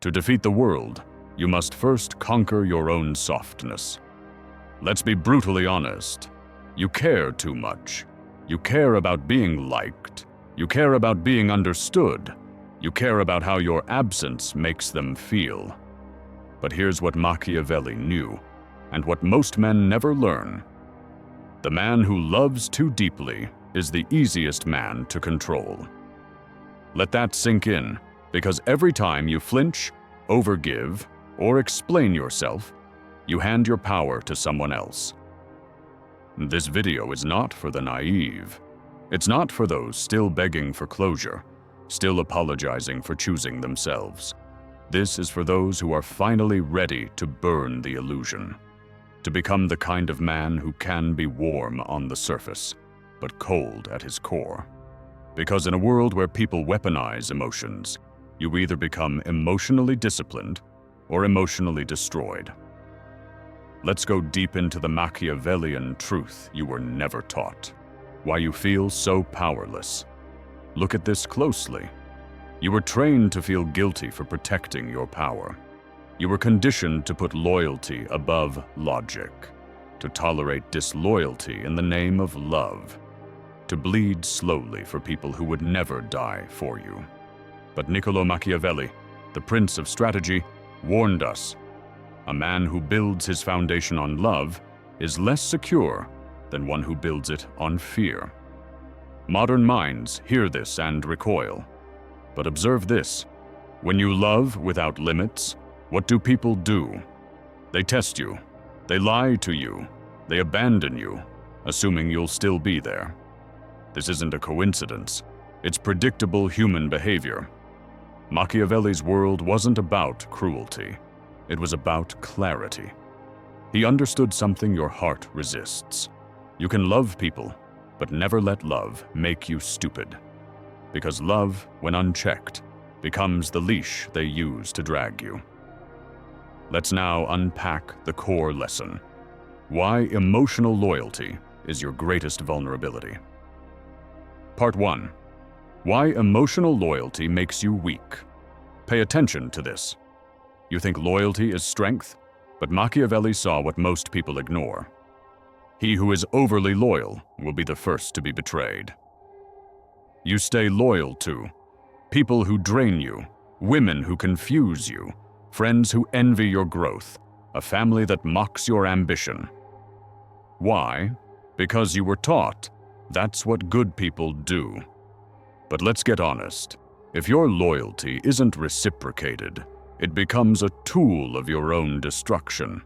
To defeat the world, you must first conquer your own softness. Let's be brutally honest. You care too much. You care about being liked. You care about being understood. You care about how your absence makes them feel. But here's what Machiavelli knew, and what most men never learn. The man who loves too deeply is the easiest man to control. Let that sink in, because every time you flinch, overgive, or explain yourself, you hand your power to someone else. This video is not for the naive. It's not for those still begging for closure, still apologizing for choosing themselves. This is for those who are finally ready to burn the illusion, to become the kind of man who can be warm on the surface, but cold at his core. Because in a world where people weaponize emotions, you either become emotionally disciplined or emotionally destroyed. Let's go deep into the Machiavellian truth you were never taught. Why you feel so powerless. Look at this closely. You were trained to feel guilty for protecting your power. You were conditioned to put loyalty above logic, to tolerate disloyalty in the name of love, to bleed slowly for people who would never die for you. But Niccolo Machiavelli, the prince of strategy, warned us. A man who builds his foundation on love is less secure than one who builds it on fear. Modern minds hear this and recoil. But observe this. When you love without limits, what do people do? They test you. They lie to you. They abandon you, assuming you'll still be there. This isn't a coincidence. It's predictable human behavior. Machiavelli's world wasn't about cruelty. It was about clarity. He understood something your heart resists. You can love people, but never let love make you stupid. Because love, when unchecked, becomes the leash they use to drag you. Let's now unpack the core lesson. Why emotional loyalty is your greatest vulnerability. Part 1. Why emotional loyalty makes you weak. Pay attention to this. You think loyalty is strength, but Machiavelli saw what most people ignore. He who is overly loyal will be the first to be betrayed. You stay loyal to people who drain you, women who confuse you, friends who envy your growth, a family that mocks your ambition. Why? Because you were taught that's what good people do. But let's get honest. If your loyalty isn't reciprocated, it becomes a tool of your own destruction.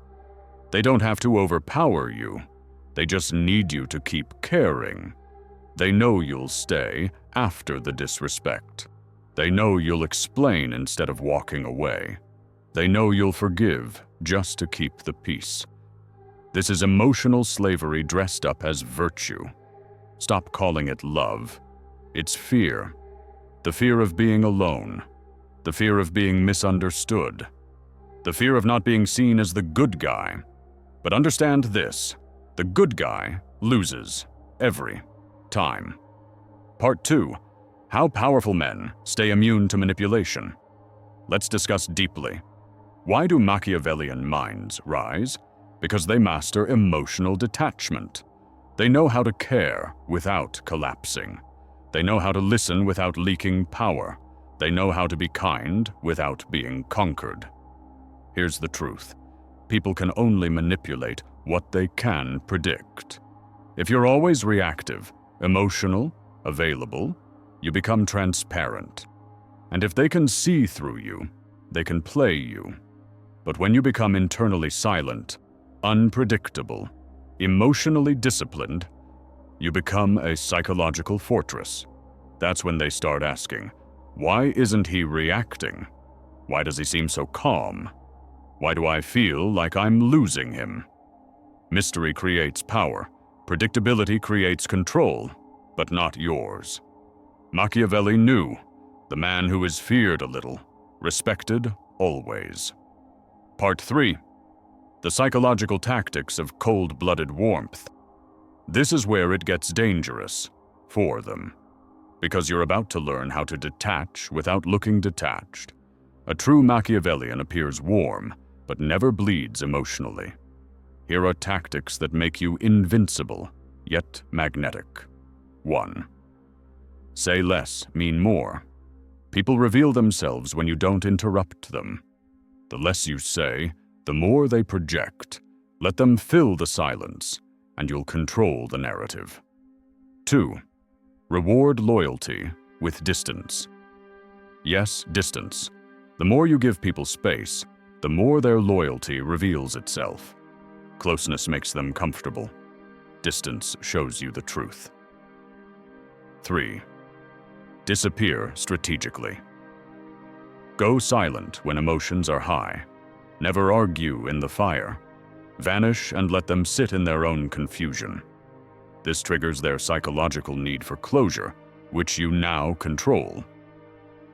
They don't have to overpower you. They just need you to keep caring. They know you'll stay after the disrespect. They know you'll explain instead of walking away. They know you'll forgive just to keep the peace. This is emotional slavery dressed up as virtue. Stop calling it love. It's fear. The fear of being alone. The fear of being misunderstood. The fear of not being seen as the good guy. But understand this. The good guy loses every time. Part 2. How powerful men stay immune to manipulation. Let's discuss deeply. Why do Machiavellian minds rise? Because they master emotional detachment. They know how to care without collapsing. They know how to listen without leaking power. They know how to be kind without being conquered. Here's the truth. People can only manipulate what they can predict. If you're always reactive, emotional, available, you become transparent. And if they can see through you, they can play you. But when you become internally silent, unpredictable, emotionally disciplined, you become a psychological fortress. That's when they start asking, why isn't he reacting? Why does he seem so calm? Why do I feel like I'm losing him? Mystery creates power. Predictability creates control, but not yours. Machiavelli knew, the man who is feared a little, respected always. Part 3. The psychological tactics of cold-blooded warmth. This is where it gets dangerous for them, because you're about to learn how to detach without looking detached, A true Machiavellian appears warm, but never bleeds emotionally. Here are tactics that make you invincible, yet magnetic. 1. Say less, mean more. People reveal themselves when you don't interrupt them. The less you say, the more they project. Let them fill the silence, and you'll control the narrative. 2. Reward loyalty with distance. Yes, distance. The more you give people space, the more their loyalty reveals itself. Closeness makes them comfortable. Distance shows you the truth. 3. Disappear strategically. Go silent when emotions are high. Never argue in the fire. Vanish and let them sit in their own confusion. This triggers their psychological need for closure, which you now control.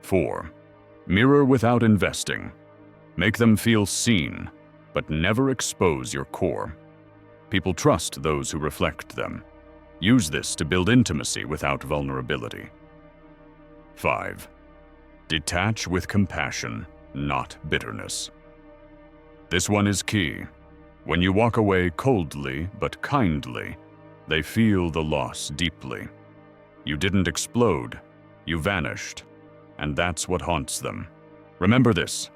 4. Mirror without investing. Make them feel seen, but never expose your core. People trust those who reflect them. Use this to build intimacy without vulnerability. 5. Detach with compassion, not bitterness. This one is key. When you walk away coldly but kindly, they feel the loss deeply. You didn't explode, you vanished, and that's what haunts them. Remember this,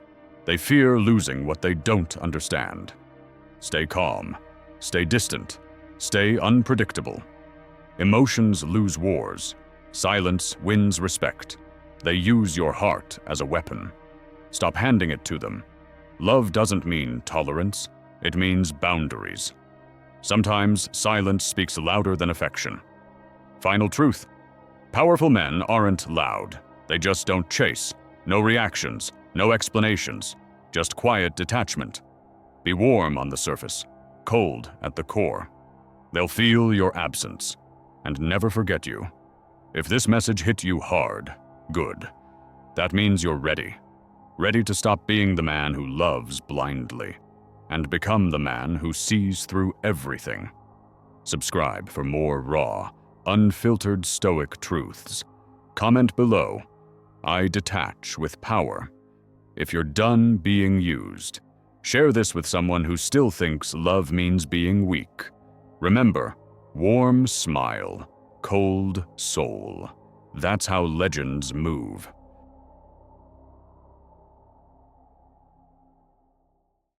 they fear losing what they don't understand. Stay calm, stay distant, stay unpredictable. Emotions lose wars. Silence wins respect. They use your heart as a weapon. Stop handing it to them. Love doesn't mean tolerance, it means boundaries. Sometimes silence speaks louder than affection. Final truth. Powerful men aren't loud. They just don't chase. No reactions, no explanations, just quiet detachment. Be warm on the surface, cold at the core. They'll feel your absence and never forget you. If this message hit you hard, good. That means you're ready. Ready to stop being the man who loves blindly and become the man who sees through everything. Subscribe for more raw, unfiltered Stoic truths. Comment below, I detach with power. If you're done being used, share this with someone who still thinks love means being weak. Remember, warm smile, cold soul. That's how legends move.